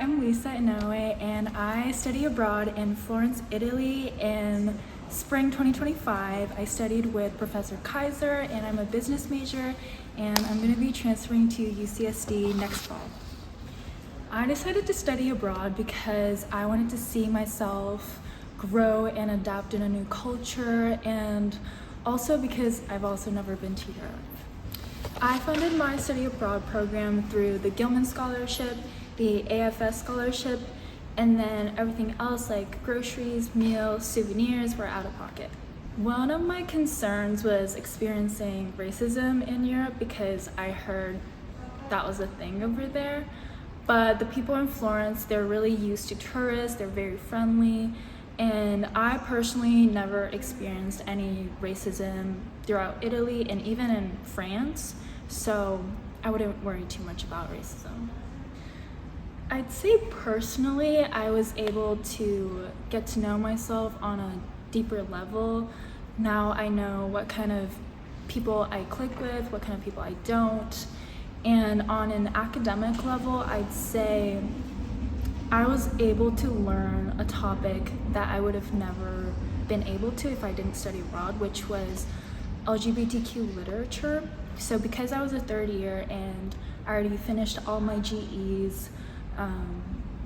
am Lisa Inouye, and I study abroad in Florence, Italy in spring 2025. I studied with Professor Kaiser, and I'm a business major, and I'm going to be transferring to UCSD next fall. I decided to study abroad because I wanted to see myself grow and adapt in a new culture, and also because I've also never been to Europe. I funded my study abroad program through the Gilman Scholarship, the AFS Scholarship, and then everything else like groceries, meals, souvenirs were out of pocket. One of my concerns was experiencing racism in Europe because I heard that was a thing over there. But the people in Florence, they're really used to tourists, they're very friendly, and I personally never experienced any racism throughout Italy and even in France, so I wouldn't worry too much about racism. I'd say personally, I was able to get to know myself on a deeper level. Now I know what kind of people I click with, what kind of people I don't. And on an academic level, I'd say I was able to learn a topic that I would have never been able to if I didn't study abroad, which was LGBTQ literature. So because I was a third year and I already finished all my GEs,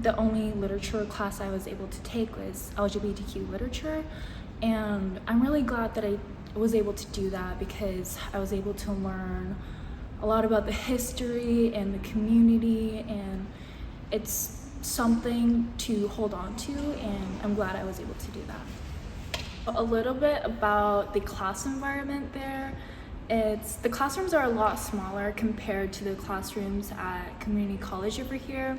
the only literature class I was able to take was LGBTQ literature. And I'm really glad that I was able to do that because I was able to learn a lot about the history and the community, and it's something to hold on to, and I'm glad I was able to do that. A little bit about the class environment there. The classrooms are a lot smaller compared to the classrooms at community college over here.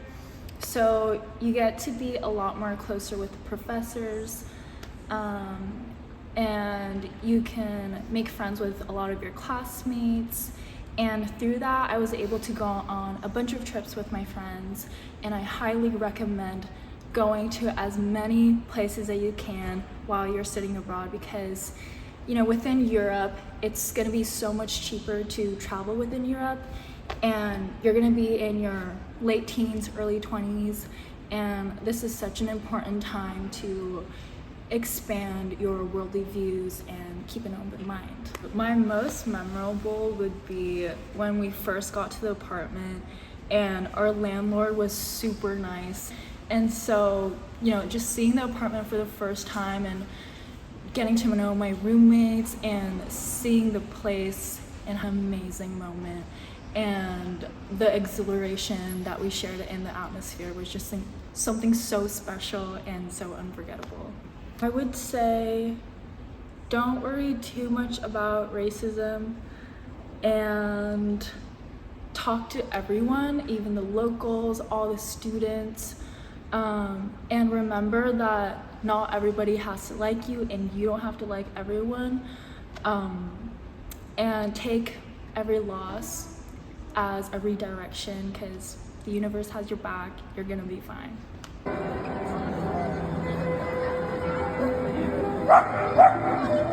So you get to be a lot more closer with the professors, and you can make friends with a lot of your classmates. And through that, I was able to go on a bunch of trips with my friends, and I highly recommend going to as many places that you can while you're studying abroad because, within Europe, it's gonna be so much cheaper to travel within Europe, and you're gonna be in your late teens, early 20s, and this is such an important time to expand your worldly views and keep an open mind. My most memorable would be when we first got to the apartment and our landlord was super nice. And so, just seeing the apartment for the first time and getting to know my roommates and seeing the place, an amazing moment. And the exhilaration that we shared in the atmosphere was just something so special and so unforgettable. I would say don't worry too much about racism and talk to everyone, even the locals, all the students, and remember that not everybody has to like you and you don't have to like everyone, and take every loss as a redirection because the universe has your back. You're gonna be fine. Rock.